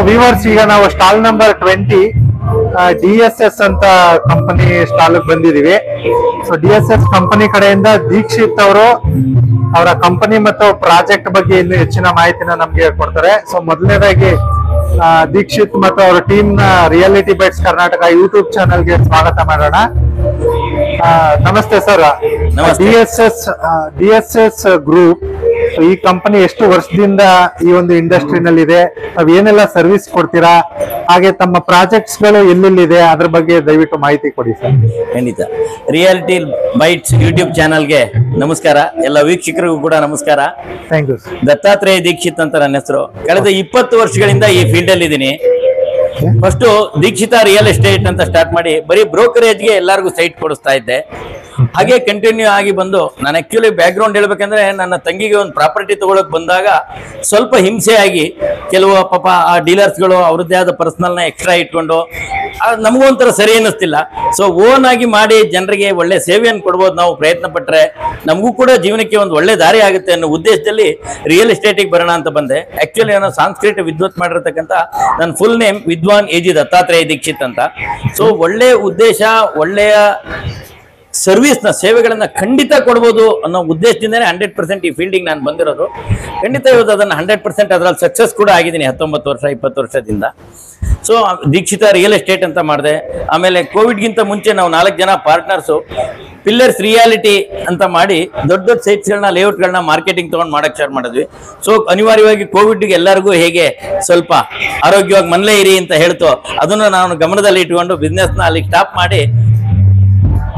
Viewers, ಈಗ ನಾವು stall number 20 DSS ಅಂತ ಕಂಪನಿ ಸ್ಟಾಲ್ ಬಂದಿದೀವಿ. ಸೊ DSS ಕಂಪನಿ ಕಡೆಯಿಂದ ದೀಕ್ಷಿತ್ ಅವರು ಅವರ ಕಂಪನಿ ಮತ್ತು ಪ್ರಾಜೆಕ್ಟ್ ಬಗ್ಗೆ ಇನ್ನು ಹೆಚ್ಚಿನ ಮಾಹಿತಿನ ನಮ್ಗೆ ಕೊಡ್ತಾರೆ. ಸೊ ಮೊದಲನೇದಾಗಿ ದೀಕ್ಷಿತ್ ಮತ್ತು ಅವರ ಟೀಮ್ ನ ರಿಯಾಲಿಟಿ ಬೈಟ್ಸ್ ಕರ್ನಾಟಕ ಯೂಟ್ಯೂಬ್ ಚಾನೆಲ್ಗೆ ಸ್ವಾಗತ ಮಾಡೋಣ. ನಮಸ್ತೆ ಸರ್. DSS ಗ್ರೂಪ್ ಈ ಕಂಪನಿ ಎಷ್ಟು ವರ್ಷದಿಂದ ಈ ಒಂದು ಇಂಡಸ್ಟ್ರಿನಲ್ಲಿ ಇದೆ, ತಾವ್ ಏನೆಲ್ಲ ಸರ್ವಿಸ್ ಕೊಡ್ತೀರಾ, ಹಾಗೆ ತಮ್ಮ ಪ್ರಾಜೆಕ್ಟ್ಸ್ ಗಳು ಎಲ್ಲೆಲ್ಲಿದೆ ಅದ್ರ ಬಗ್ಗೆ ದಯವಿಟ್ಟು ಮಾಹಿತಿ ಕೊಡಿ ಸರ್. ಖಂಡಿತ. ರಿಯಾಲಿಟಿ ಬೈಟ್ಸ್ ಯೂಟ್ಯೂಬ್ ಚಾನಲ್ಗೆ ನಮಸ್ಕಾರ. ಎಲ್ಲ ವೀಕ್ಷಕರಿಗೂ ಕೂಡ ನಮಸ್ಕಾರ. Thank you. ದತ್ತಾತ್ರೇಯ ದೀಕ್ಷಿತ್ ಅಂತ ನನ್ನ ಹೆಸರು. ಕಳೆದ 20 ವರ್ಷಗಳಿಂದ ಈ ಫೀಲ್ಡ್ ಅಲ್ಲಿ ಇದ್ದೀನಿ. ಫಸ್ಟ್ ದೀಕ್ಷಿತ ರಿಯಲ್ ಎಸ್ಟೇಟ್ ಅಂತ ಸ್ಟಾರ್ಟ್ ಮಾಡಿ ಬರೀ ಬ್ರೋಕರೇಜ್ಗೆ ಎಲ್ಲರಿಗೂ ಸೈಟ್ ಕೊಡಿಸ್ತಾ ಇದ್ದೆ. ಹಾಗೆ ಕಂಟಿನ್ಯೂ ಆಗಿ ಬಂದು ನಾನು ಆಕ್ಚುಲಿ ಬ್ಯಾಕ್ ಗ್ರೌಂಡ್ ಹೇಳ್ಬೇಕಂದ್ರೆ, ನನ್ನ ತಂಗಿಗೆ ಒಂದು ಪ್ರಾಪರ್ಟಿ ತಗೊಳಕ್ ಬಂದಾಗ ಸ್ವಲ್ಪ ಹಿಂಸೆ ಆಗಿ ಕೆಲವು ಪಾಪ ಆ ಡೀಲರ್ಸ್ಗಳು ಅವ್ರದ್ದೇ ಆದ ಪರ್ಸನಲ್ ನ ಎಕ್ಸ್ಟ್ರಾ ಇಟ್ಕೊಂಡು ನಮಗೂ ಒಂಥರ ಸರಿ ಅನ್ನಿಸ್ತಿಲ್ಲ. ಸೊ ಓನ್ ಆಗಿ ಮಾಡಿ ಜನರಿಗೆ ಒಳ್ಳೆ ಸೇವೆಯನ್ನು ಕೊಡ್ಬೋದು ನಾವು ಪ್ರಯತ್ನ ಪಟ್ರೆ, ನಮಗೂ ಕೂಡ ಜೀವನಕ್ಕೆ ಒಂದು ಒಳ್ಳೆ ದಾರಿ ಆಗುತ್ತೆ ಅನ್ನೋ ಉದ್ದೇಶದಲ್ಲಿ ರಿಯಲ್ ಎಸ್ಟೇಟಿಗೆ ಬರೋಣ ಅಂತ ಬಂದೆ. ಆಕ್ಚುಲಿ ನಾನು ಸಾಂಸ್ಕೃತಿಕ ವಿದ್ವತ್ ಮಾಡಿರ್ತಕ್ಕಂಥ ನನ್ನ ಫುಲ್ ನೇಮ್ ವಿದ್ವಾನ್ AG ದತ್ತಾತ್ರೇಯ ದೀಕ್ಷಿತ್ ಅಂತ. ಸೊ ಒಳ್ಳೆ ಉದ್ದೇಶ, ಒಳ್ಳೆಯ ಸರ್ವಿಸ್ನ ಸೇವೆಗಳನ್ನ ಖಂಡಿತ ಕೊಡ್ಬೋದು ಅನ್ನೋ ಉದ್ದೇಶದಿಂದನೇ 100% ಈ ಫೀಲ್ಡಿಗೆ ನಾನು ಬಂದಿರೋದು. ಖಂಡಿತ ಇವತ್ತು ಅದನ್ನು 100% ಅದರಲ್ಲಿ ಸಕ್ಸಸ್ ಕೂಡ ಆಗಿದ್ದೀನಿ 19 ವರ್ಷ 20 ವರ್ಷದಿಂದ. ಸೊ ದೀಕ್ಷಿತ ರಿಯಲ್ ಎಸ್ಟೇಟ್ ಅಂತ ಮಾಡಿದೆ. ಆಮೇಲೆ ಕೋವಿಡ್ಗಿಂತ ಮುಂಚೆ ನಾವು 4 ಜನ ಪಾರ್ಟ್ನರ್ಸು ಪಿಲ್ಲರ್ಸ್ ರಿಯಾಲಿಟಿ ಅಂತ ಮಾಡಿ ದೊಡ್ಡ ದೊಡ್ಡ ಸೈಟ್ಸ್ಗಳನ್ನ ಲೇಔಟ್ಗಳನ್ನ ಮಾರ್ಕೆಟಿಂಗ್ ತೊಗೊಂಡು ಮಾಡಕ್ಕೆ ಸ್ಟಾರ್ಟ್ ಮಾಡಿದ್ವಿ. ಸೊ ಅನಿವಾರ್ಯವಾಗಿ ಕೋವಿಡ್ಗೆ ಎಲ್ಲರಿಗೂ ಹೇಗೆ ಸ್ವಲ್ಪ ಆರೋಗ್ಯವಾಗಿ ಮನೇಲೇ ಇರಿ ಅಂತ ಹೇಳ್ತು, ಅದನ್ನು ನಾನು ಗಮನದಲ್ಲಿ ಇಟ್ಕೊಂಡು ಬಿಸ್ನೆಸ್ನ ಅಲ್ಲಿ ಸ್ಟಾಪ್ ಮಾಡಿ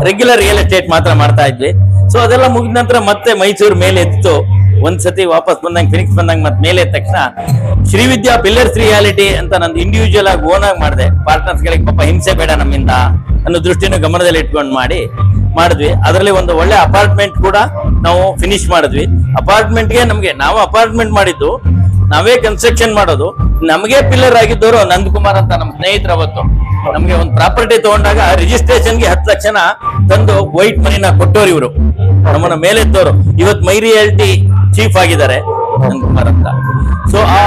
ರೆಗ್ಯುಲರ್ ರಿಯಲ್ ಎಸ್ಟೇಟ್ ಮಾತ್ರ ಮಾಡ್ತಾ ಇದ್ವಿ. ಸೊ ಅದೆಲ್ಲ ಮುಗಿದ ನಂತರ ಮತ್ತೆ ಮೈಸೂರು ಮೇಲೆ ಎತ್ತು. ಒಂದ್ಸತಿ ವಾಪಸ್ ಬಂದಂಗೆ ಫಿನಿಕ್ಸ್ ಬಂದಂಗೆ ಮತ್ತೆ ಮೇಲೆ ಎದ್ದ ತಕ್ಷಣ ಶ್ರೀವಿದ್ಯಾ ಪಿಲ್ಲರ್ಸ್ ರಿಯಾಲಿಟಿ ಅಂತ ನಂದು ಇಂಡಿವಿಜುವಲ್ ಆಗಿ ಓನ್ ಆಗಿ ಮಾಡಿದೆ. ಪಾರ್ಟ್ನರ್ಸ್ಗಳಿಗೆ ಪಾಪ ಹಿಂಸೆ ಬೇಡ ನಮ್ಮಿಂದ ಅನ್ನೋ ದೃಷ್ಟಿನ ಗಮನದಲ್ಲಿ ಇಟ್ಕೊಂಡು ಮಾಡಿದ್ವಿ. ಅದರಲ್ಲಿ ಒಂದು ಒಳ್ಳೆ ಅಪಾರ್ಟ್ಮೆಂಟ್ ಕೂಡ ನಾವು ಫಿನಿಶ್ ಮಾಡಿದ್ವಿ. ಅಪಾರ್ಟ್ಮೆಂಟ್ಗೆ ನಾವು ಅಪಾರ್ಟ್ಮೆಂಟ್ ಮಾಡಿದ್ದು, ನಾವೇ ಕನ್ಸ್ಟ್ರಕ್ಷನ್ ಮಾಡೋದು. ನಮಗೆ ಪಿಲ್ಲರ್ ಆಗಿದ್ದವರು ನಂದಕುಮಾರ್ ಅಂತ ನಮ್ಮ ಸ್ನೇಹಿತರ. ಅವತ್ತು ನಮ್ಗೆ ಒಂದು ಪ್ರಾಪರ್ಟಿ ತಗೊಂಡಾಗ ರಿಜಿಸ್ಟ್ರೇಷನ್ಗೆ 10 ಲಕ್ಷನ ತಂದು ವೈಟ್ ಮನಿನ ಕೊಟ್ಟೋರು ಇವರು, ನಮ್ಮನ್ನ ಮೇಲೆದ್ದವರು. ಇವತ್ತು ಮೈ ರಿಯಾಲಿಟಿ ಚೀಫ್ ಆಗಿದ್ದಾರೆ ನಂದಕುಮಾರ್ ಅಂತ. ಸೊ ಆ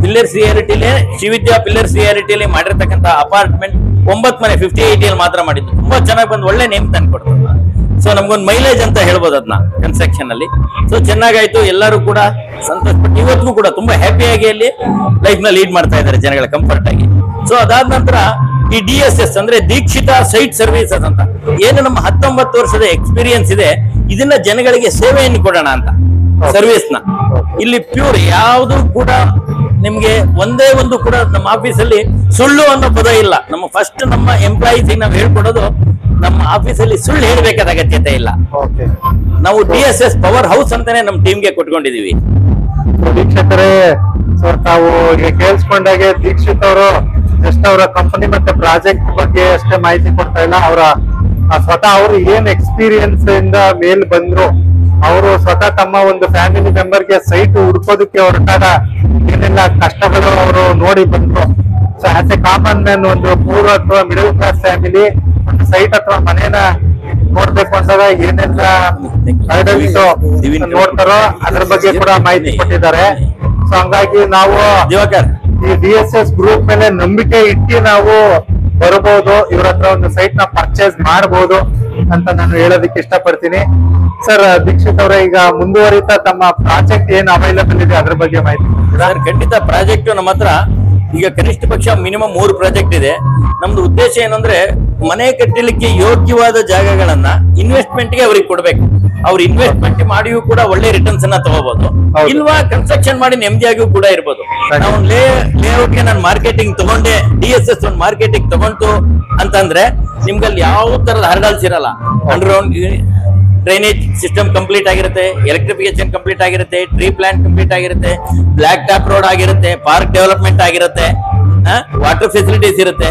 ಪಿಲ್ಲರ್ಸ್ ರಿಯಾಲಿಟಿಲೇ ಶ್ರೀವಿದ್ಯಾ ಪಿಲ್ಲರ್ಸ್ ರಿಯಾಲಿಟಿಯಲ್ಲಿ ಮಾಡಿರ್ತಕ್ಕಂಥ ಅಪಾರ್ಟ್ಮೆಂಟ್ 9 ಮನೆ 58 ಮಾತ್ರ ಮಾಡಿದ್ದು. ತುಂಬಾ ಚೆನ್ನಾಗಿ ಬಂದು ಒಳ್ಳೆ ನೇಮ್ ತಂದು ಕೊಡ್ತಾರೆ. ಸೊ ನಮ್ಗೊಂದು ಮೈಲೇಜ್ ಅಂತ ಹೇಳ್ಬೋದು ಅದನ್ನ ಕನ್ಸ್ಟ್ರಕ್ಷನ್ ಅಲ್ಲಿ. ಸೊ ಚೆನ್ನಾಗಾಯ್ತು, ಎಲ್ಲರೂ ಕೂಡ ಸಂತೋಷಪಟ್ಟು ಇವತ್ತಿಗೂ ಕೂಡ ತುಂಬಾ ಹ್ಯಾಪಿಯಾಗಿ ಅಲ್ಲಿ ಲೈಫ್ ನ ಲೀಡ್ ಮಾಡ್ತಾ ಇದ್ದಾರೆ ಜನಗಳ ಕಂಫರ್ಟ್ ಆಗಿ. ಸೊ ಅದಾದ ನಂತರ ಈ DSS ಅಂದ್ರೆ ದೀಕ್ಷಿತ ಸೈಟ್ ಸರ್ವಿಸಸ್ ಅಂತ ಏನು ನಮ್ಮ 19 ವರ್ಷದ ಎಕ್ಸ್ಪೀರಿಯನ್ಸ್ ಇದೆ, ಇದನ್ನ ಜನಗಳಿಗೆ ಸೇವೆಯನ್ನು ಕೊಡೋಣ ಅಂತ ಸರ್ವಿಸ್ ನ. ಇಲ್ಲಿ ಪ್ಯೂರ್ ಯಾವುದು ಕೂಡ ನಿಮ್ಗೆ ಒಂದೇ ಒಂದು ಕೂಡ ನಮ್ಮ ಆಫೀಸಲ್ಲಿ ಸುಳ್ಳು ಅನ್ನೋ ಪದ ಇಲ್ಲ. ನಮ್ಮ ಎಂಪ್ಲಾಯೀಸ್ ನಾವು ಹೇಳ್ಕೊಡೋದು, ನಮ್ಮ ಆಫೀಸಲ್ಲಿ ಸುಳ್ಳು ಹೇಳ್ಬೇಕಾದ ಅಗತ್ಯತೆ ಇಲ್ಲ. ನಾವು DSS ಪವರ್ ಹೌಸ್ ಅಂತಾನೆ ನಮ್ಮ ಟೀಮ್ಗೆ ಕೊಟ್ಕೊಂಡಿದೀವಿ. ವೀಕ್ಷಕರೇ, ತಾವು ಈಗ ಕೇಳಿಸ್ಕೊಂಡಾಗೆ ದೀಕ್ಷಿತ್ ಅವರು ಜಸ್ಟ್ ಅವರ ಕಂಪನಿ ಮತ್ತೆ ಪ್ರಾಜೆಕ್ಟ್ ಬಗ್ಗೆ ಅಷ್ಟೇ ಮಾಹಿತಿ ಕೊಡ್ತಾ ಇಲ್ಲ. ಸ್ವತಃ ಅವರು ಏನ್ ಎಕ್ಸ್ಪೀರಿಯನ್ಸ್ ಇಂದ ಮೇಲ್ ಬಂದ್ರು, ಅವರು ಸ್ವತಃ ತಮ್ಮ ಒಂದು ಫ್ಯಾಮಿಲಿ ಮೆಂಬರ್ಗೆ ಸೈಟ್ ಹುಡ್ಕೋದಕ್ಕೆ ಹೊರಟಾಗ ಏನೆಲ್ಲ ಕಷ್ಟಗಳು ಅವರು ನೋಡಿ ಬಂದ್ರು. So as A common man, ಒಂದು ಪೂರ್ ಅಥವಾ ಮಿಡಲ್ ಕ್ಲಾಸ್ ಫ್ಯಾಮಿಲಿ ಒಂದು ಸೈಟ್ ಅಥವಾ ಮನೇನ ನೋಡ್ಬೇಕು ಅಂದಾಗ ಏನೆಲ್ಲ ನೋಡ್ತಾರೋ ಅದ್ರ ಬಗ್ಗೆ ಕೂಡ ಮಾಹಿತಿ ಕೊಟ್ಟಿದ್ದಾರೆ. ಸೊ ಹಂಗಾಗಿ ನಾವು ಈ DSS ಗ್ರೂಪ್ ಮೇಲೆ ನಂಬಿಕೆ ಇಟ್ಟು ನಾವು ಬರಬಹುದು, ಇವ್ರ ಹತ್ರ ಒಂದು ಸೈಟ್ ನ ಪರ್ಚೇಸ್ ಮಾಡಬಹುದು ಅಂತ ನಾನು ಹೇಳೋದಕ್ಕೆ ಇಷ್ಟಪಡ್ತೀನಿ. ಸರ್ ದೀಕ್ಷಿತ್ ಅವರೇ, ಈಗ ಮುಂದುವರಿತಾ ತಮ್ಮ ಪ್ರಾಜೆಕ್ಟ್ ಏನ್ ಅವೈಲೇಬಲ್ ಇದೆ ಅದ್ರ ಬಗ್ಗೆ ಮಾಹಿತಿ ಸರ್. ಖಂಡಿತ ಪ್ರಾಜೆಕ್ಟ್ ನಮ್ಮ ಹತ್ರ ಈಗ ಕನಿಷ್ಠ ಪಕ್ಷ ಮಿನಿಮಮ್ 3 ಪ್ರಾಜೆಕ್ಟ್ ಇದೆ. ನಮ್ದು ಉದ್ದೇಶ ಏನಂದ್ರೆ, ಮನೆ ಕಟ್ಟಲಿಕ್ಕೆ ಯೋಗ್ಯವಾದ ಜಾಗಗಳನ್ನ ಇನ್ವೆಸ್ಟ್ಮೆಂಟ್ಗೆ ಅವ್ರಿಗೆ ಕೊಡ್ಬೇಕು. ಅವ್ರು ಇನ್ವೆಸ್ಟ್ಮೆಂಟ್ ಮಾಡಿಯೂ ಕೂಡ ಒಳ್ಳೆ ರಿಟರ್ನ್ಸ್ ಅನ್ನ ತಗೋಬಹುದು, ಇಲ್ವಾ ಕನ್ಸ್ಟ್ರಕ್ಷನ್ ಮಾಡಿ ನೆಮ್ಮದಿಯಾಗಿಯೂ ಕೂಡ ಇರ್ಬೋದು. ನಾವು ಲೇಔಟ್ಗೆ ನಾನು ಮಾರ್ಕೆಟಿಂಗ್ ತಗೊಂಡೆ, DSS ಒಂದು ಮಾರ್ಕೆಟಿಂಗ್ ತಗೊಂಡು ಅಂತಂದ್ರೆ ನಿಮ್ಗಲ್ಲಿ ಯಾವ ತರದ ಹರ್ಡಲ್ಸ್ ಇರಲ್ಲ. ಅಂಡರ್ಗ್ರೌಂಡ್ ಡ್ರೈನೇಜ್ ಸಿಸ್ಟಮ್ ಕಂಪ್ಲೀಟ್ ಆಗಿರುತ್ತೆ, ಎಲೆಕ್ಟ್ರಿಫಿಕೇಶನ್ ಕಂಪ್ಲೀಟ್ ಆಗಿರುತ್ತೆ, ಟ್ರೀ ಪ್ಲಾಂಟ್ ಕಂಪ್ಲೀಟ್ ಆಗಿರುತ್ತೆ, ಬ್ಲಾಕ್ ಟಾಪ್ ರೋಡ್ ಆಗಿರುತ್ತೆ, ಪಾರ್ಕ್ ಡೆವಲಪ್ಮೆಂಟ್ ಆಗಿರುತ್ತೆ, ವಾಟರ್ ಫೆಸಿಲಿಟೀಸ್ ಇರುತ್ತೆ.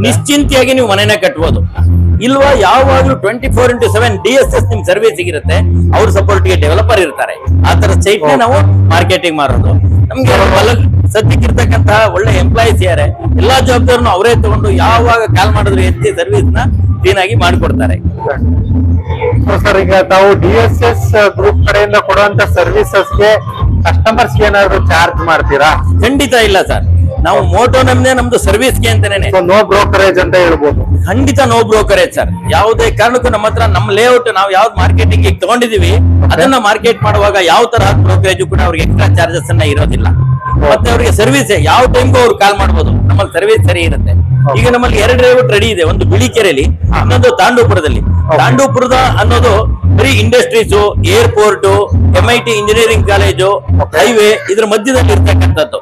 ನಿಶ್ಚಿಂತೆಯಾಗಿ ನೀವು ಮನೆನ ಕಟ್ಬೋದು. ಇಲ್ವಾ ಯಾವಾಗ್ಲೂ 24/7 DSS ನಿಮ್ ಸರ್ವಿಸ್ ಇರುತ್ತೆ. ಅವ್ರ ಸಪೋರ್ಟ್ಗೆ ಡೆವಲಪರ್ ಇರ್ತಾರೆ. ಆ ತರ ಸೈಟ್ ನಾವು ಮಾರ್ಕೆಟಿಂಗ್ ಮಾಡೋದು. ನಮ್ಗೆ ಸದ್ಯಕ್ಕಿರ್ತಕ್ಕಂತಹ ಒಳ್ಳೆ ಎಂಪ್ಲಾಯೀಸ್ ಯಾರೇ, ಎಲ್ಲಾ ಜವಾಬ್ದಾರಿನೂ ಅವರೇ ತಗೊಂಡು ಯಾವಾಗ ಕಾಲ್ ಮಾಡಿದ್ರು ಎತ್ತಿ ಸರ್ವಿಸ್ ನ ಕ್ಲೀನ್ ಆಗಿ ಮಾಡಿಕೊಡ್ತಾರೆ. ಸರ್, ಈಗ ತಾವು DSS ಗ್ರೂಪ್ ಕಡೆಯಿಂದ ಕೊಡುವಂತ ಸರ್ವಿಸಸ್ಗೆ ಕಸ್ಟಮರ್ಸ್ ಏನಾದ್ರು ಚಾರ್ಜ್ ಮಾಡ್ತೀರಾ? ಖಂಡಿತ ಇಲ್ಲ ಸರ್. ನಾವು ಮೋಟೋ ನಮ್ದು ಸರ್ವಿಸ್ಗೆ ಅಂತಾನೆ. ನೋ ಬ್ರೋಕರೇಜ್ ಅಂತ ಹೇಳ್ಬೋದು. ಖಂಡಿತ ನೋ ಬ್ರೋಕರೇಜ್ ಸರ್. ಯಾವುದೇ ಕಾರಣಕ್ಕೂ ನಮ್ಮ ಹತ್ರ ನಮ್ಮ ಲೇಔಟ್ ನಾವು ಯಾವ್ದು ಮಾರ್ಕೆಟಿಂಗ್ ತಗೊಂಡಿದೀವಿ ಅದನ್ನ ಮಾರ್ಕೆಟ್ ಮಾಡುವಾಗ ಯಾವ ತರ ಬ್ರೋಕರೇಜ್ ಕೂಡ ಅವ್ರಿಗೆ ಎಕ್ಸ್ಟ್ರಾ ಚಾರ್ಜಸ್ ಅನ್ನ ಇರೋದಿಲ್ಲ. ಮತ್ತೆ ಅವ್ರಿಗೆ ಸರ್ವಿಸ್ ಯಾವ ಟೈಮ್ಗೂ ಅವ್ರು ಕಾಲ್ ಮಾಡ್ಬೋದು. ನಮ್ಮಲ್ಲಿ ಸರ್ವಿಸ್ ಸರಿ ಇರುತ್ತೆ. ಈಗ ನಮ್ಮಲ್ಲಿ 2 ಲೇಔಟ್ ರೆಡಿ ಇದೆ, ಒಂದು ಬಿಳಿಕೆರೆಯಲ್ಲಿ, ಇನ್ನೊಂದು ತಾಂಡೂಪುರದಲ್ಲಿ. ತಾಂಡೂಪುರದ ಅನ್ನೋದು ಬರೀ industries, airport, MIT engineering college, highway ಇದ್ರ ಮಧ್ಯದಲ್ಲಿ ಇರ್ತಕ್ಕಂಥದ್ದು.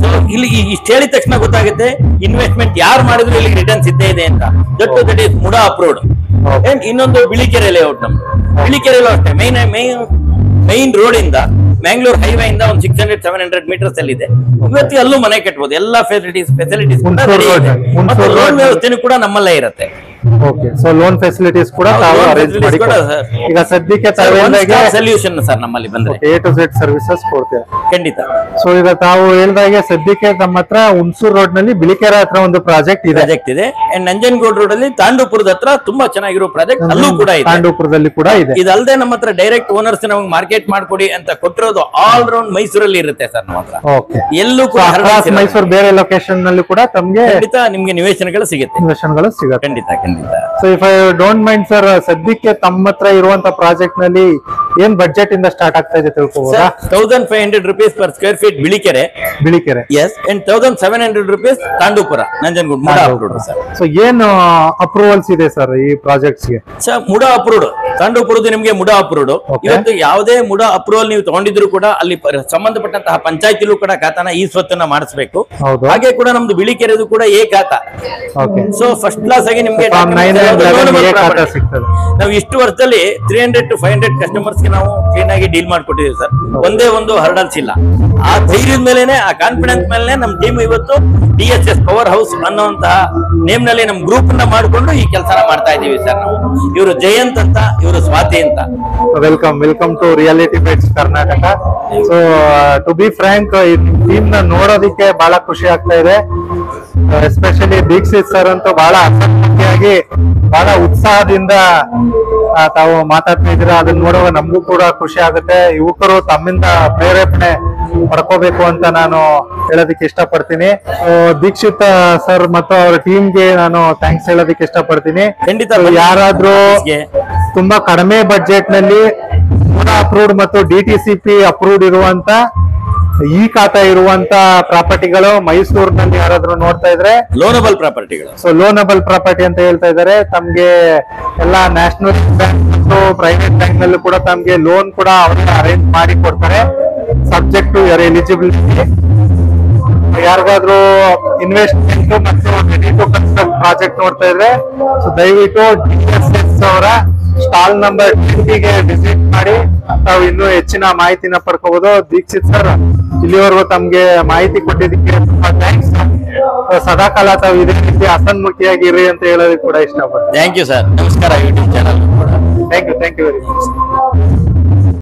ಸೊ ಇಲ್ಲಿ ಇಷ್ಟು ಹೇಳಿದ ತಕ್ಷಣ ಗೊತ್ತಾಗುತ್ತೆ ಇನ್ವೆಸ್ಟ್ಮೆಂಟ್ ಯಾರು ಮಾಡಿದ್ರು ಇಲ್ಲಿ ರಿಟರ್ನ್ಸ್ ಇದ್ದೇ ಇದೆ ಅಂತ. That is MUDA approved. And ಇನ್ನೊಂದು ಬಿಳಿಕೆರೆ ಲೇಔಟ್ ನಮ್ದು. ಬಿಳಿಕೆರೆಯಲ್ಲೂ ಅಷ್ಟೇ ಮೈನ್ ರೋಡ್ ಇಂದ ಮ್ಯಾಂಗ್ಳೂರ್ ಹೈವೇ ಇಂದ ಒಂದು 600-700 ಮೀಟರ್ಸ್ ಅಲ್ಲಿ ಇದೆ. ಇವತ್ತು ಅಲ್ಲೂ ಮನೆ ಕಟ್ಬೋದು. ಎಲ್ಲಾ ಫೆಸಿಲಿಟೀಸ್ ಮತ್ತೆ ಲೋನ್ ವ್ಯವಸ್ಥೆನೂ ಕೂಡ ನಮ್ಮಲ್ಲೇ ಇರುತ್ತೆ. ಓಕೆ, ಸೊ ಲೋನ್ ಫೆಸಿಲಿಟೀಸ್ ಕೂಡ ತಾವು ಅರೇಂಜ್ ಮಾಡಿ. ಈಗ ಸದ್ಯಕ್ಕೆ ಸೊಲ್ಯೂಷನ್ ಸರ್ ನಮ್ಮಲ್ಲಿ ಬಂದ್ರೆ A to Z ಸರ್ವಿಸಸ್ ಕೊಡ್ತೀರಾ? ಖಂಡಿತ. ಸೊ ಈಗ ತಾವು ಹೇಳಿದಾಗೆ ಸದ್ಯಕ್ಕೆ ನಮ್ಮ ಹತ್ರ ಹುಣಸೂರು ರೋಡ್ ನಲ್ಲಿ ಬಿಳಿಕೆರೆ ಹತ್ರ ಒಂದು ಪ್ರಾಜೆಕ್ಟ್ ಇದೆ. ಅಂಡ್ ನಂಜನಗೂಡು ರೋಡ್ ಅಲ್ಲಿ ತಾಂಡೂಪುರದ ಹತ್ರ ತುಂಬಾ ಚೆನ್ನಾಗಿರೋ ಪ್ರಾಜೆಕ್ಟ್ ಅಲ್ಲೂ ಕೂಡ ಇದೆ. ತಾಂಡೂಪುರದಲ್ಲಿ ಕೂಡ ಇದೆ. ಇದಲ್ಲದೆ ನಮ್ಮ ಹತ್ರ ಡೈರೆಕ್ಟ್ ಓನರ್ಸ್ ನಮಗೆ ಮಾರ್ಕೆಟ್ ಮಾಡ್ಕೊಡಿ ಅಂತ ಕೊಟ್ಟಿರೋದು ಆಲ್ ರೌಂಡ್ ಮೈಸೂರಲ್ಲಿ ಇರುತ್ತೆ ಸರ್ ನಮ್ಮ ಹತ್ರ. ಓಕೆ, ಎಲ್ಲೂ ಕೂಡ ಮೈಸೂರು ಬೇರೆ ಲೊಕೇಶನ್ ನಲ್ಲಿ ಕೂಡ ತಮ್ಗೆ ಖಂಡಿತ ನಿಮ್ಗೆ ನಿವೇಶನಗಳು ಸಿಗುತ್ತೆ. ಖಂಡಿತ. So if I don't mind sir, ಸದ್ಯಕ್ಕೆ ತಮ್ಮ ಹತ್ರ ಇರುವಂತ ಪ್ರಾಜೆಕ್ಟ್ ನಲ್ಲಿ ಏನ್ ಬಡ್ಜೆಟ್ ಇಂದ ಸ್ಟಾರ್ಟ್ ಆಗ್ತಾ ಇದೆ ತಿಳ್ಕೊಬೋದಾ? 1500 rupees per square feet Bilikere. Yes. And 1700 rupees Tandupura Nanjangud. So ಏನು ಅಪ್ರೂವಲ್ಸ್ ಇದೆ ಸರ್ ಈ ಪ್ರಾಜೆಕ್ಟ್ಸ್ ಗೆ? Sir MUDA approved. ತಾಂಡೂಪುರದ ನಿಮ್ಗೆ ಮುಡಾ ಅಪ್ರೂವ್ಡ್. ಇವತ್ತು ಯಾವುದೇ ಮುಡಾ ಅಪ್ರೂವಲ್ ನೀವು ತಗೊಂಡಿದ್ರು ಕೂಡ ಅಲ್ಲಿ ಸಂಬಂಧಪಟ್ಟಂತಹ ಪಂಚಾಯತಿಲೂ ಕೂಡ ಖಾತಾನ ಈ ಸ್ವತ್ತನ್ನ ಮಾಡಿಸ್ಬೇಕು. ಹಾಗೆ ಕೂಡ ನಮ್ದು ಬಿಳಿಕೆರೆದು ಕೂಡ ಖಾತಾ. ಸೊ ಫಸ್ಟ್ ಕ್ಲಾಸ್ ಆಗಿ ನಿಮ್ಗೆ ನಾವು ಇಷ್ಟು ವರ್ಷದಲ್ಲಿ 300 to 500 ಕಸ್ಟಮರ್ಸ್ ಗೆ ನಾವು ಕ್ಲೀನ್ ಆಗಿ ಡೀಲ್ ಮಾಡ್ಕೊಟ್ಟಿದ್ದೀವಿ ಸರ್. ಒಂದೇ ಒಂದು ಹರ್ಡಲ್ಸ್ ಇಲ್ಲ. ಆ ಧೈರ್ಯದ ಮೇಲೆನೆ, ಆ ಕಾನ್ಫಿಡೆನ್ಸ್ ಮೇಲೆ ನಮ್ಮ ಟೀಮ್ ಇವತ್ತು DSS ಪವರ್ ಹೌಸ್ ಅನ್ನುವಂತಹ ನೇಮ್ ನಲ್ಲಿ ನಮ್ಮ ಗ್ರೂಪ್ ಅನ್ನ ಮಾಡಿಕೊಂಡು ಈ ಕೆಲಸನ ಮಾಡ್ತಾ ಇದೀವಿ ಸರ್ ನಾವು. ಇವರು ಜಯಂತ್ ಅಂತ, ಇವರು ಸ್ವಾತಿ ಅಂತ. Welcome to Reality Bytes Karnataka. So to be frank, ಈ ಟೀಮ್ ನ ನೋಡೋದಿಕ್ಕೆ ಬಹಳ ಖುಷಿ ಆಗ್ತಾ ಇದೆ. ಎಸ್ಪೆಷಲಿ ದೀಕ್ಷಿತ್ ಸರ್ ಅಂತೂ ಬಹಳ ಆಸಕ್ತಿಯಾಗಿ, ಬಹಳ ಉತ್ಸಾಹದಿಂದ ತಾವು ಮಾತಾಡ್ತಾ ಇದ್ದೀರಾ. ಅದನ್ನ ನೋಡುವಾಗ ನಮಗೂ ಕೂಡ ಖುಷಿ ಆಗುತ್ತೆ. ಯುವಕರು ತಮ್ಮಿಂದ ಪ್ರೇರೇಪಣೆ ಪಡ್ಕೋಬೇಕು ಅಂತ ನಾನು ಹೇಳೋದಕ್ಕೆ ಇಷ್ಟಪಡ್ತೀನಿ. ದೀಕ್ಷಿತ್ ಸರ್ ಮತ್ತು ಅವರ ಟೀಮ್ಗೆ ನಾನು ಥ್ಯಾಂಕ್ಸ್ ಹೇಳೋದಕ್ಕೆ ಇಷ್ಟಪಡ್ತೀನಿ. ಖಂಡಿತ. ಯಾರಾದ್ರೂ ತುಂಬಾ ಕಡಿಮೆ ಬಡ್ಜೆಟ್ ನಲ್ಲಿ ಅಪ್ರೂವ್ಡ್ ಮತ್ತು DTCP ಅಪ್ರೂವ್ಡ್ ಇರುವಂತ ಈ ಖಾತಾ ಇರುವಂತ ಪ್ರಾಪರ್ಟಿಗಳು ಮೈಸೂರಿನಲ್ಲಿ ಯಾರಾದ್ರೂ ನೋಡ್ತಾ ಇದ್ರೆ ಲೋನಬಲ್ ಪ್ರಾಪರ್ಟಿಗಳು. ಸೊ ಲೋನಬಲ್ ಪ್ರಾಪರ್ಟಿ ಅಂತ ಹೇಳ್ತಾ ಇದ್ದಾರೆ. ತಮ್ಗೆ ಎಲ್ಲಾ ನ್ಯಾಷನಲ್ ಬ್ಯಾಂಕ್ ಮತ್ತು ಪ್ರೈವೇಟ್ ಬ್ಯಾಂಕ್ ನಲ್ಲೂ ಕೂಡ ತಮ್ಗೆ ಲೋನ್ ಕೂಡ ಅವರೇ ಅರೇಂಜ್ ಮಾಡಿ ಕೊಡ್ತಾರೆ, ಸಬ್ಜೆಕ್ಟ್ ಟು ಯರ್ ಎಲಿಜಿಬಿಲಿಟಿ. ಯಾರಿಗಾದ್ರೂ ಇನ್ವೆಸ್ಟ್ಮೆಂಟ್ ಮತ್ತು ರೆಡಿ ಟು ಕನ್ಸ್ಟ್ರಕ್ಟ್ ಪ್ರಾಜೆಕ್ಟ್ ನೋಡ್ತಾ ಇದ್ರೆ ಸೊ ದಯವಿಟ್ಟು DSS ಅವರ ಸ್ಟಾಲ್ ನಂಬರ್ 20 ಗೆ ವಿಸಿಟ್ ಮಾಡಿ ತಾವು ಇನ್ನೂ ಹೆಚ್ಚಿನ ಮಾಹಿತಿನ ಪಡ್ಕೋಬಹುದು. ದೀಕ್ಷಿತ್ ಸರ್, ಇಲ್ಲಿವರೆಗೂ ತಮ್ಗೆ ಮಾಹಿತಿ ಕೊಟ್ಟಿದ್ದಕ್ಕೆ ತುಂಬಾ ಥ್ಯಾಂಕ್ಸ್. ಸದಾಕಾಲ ತಾವು ಇದೇ ರೀತಿ ಹಸನ್ಮುಖಿಯಾಗಿರಿ ಅಂತ ಹೇಳೋದಕ್ಕೆ ಕೂಡ ಇಷ್ಟಪಡ್ತೀನಿ. Thank you sir. ನಮಸ್ಕಾರ. YouTube channel. Thank you very much.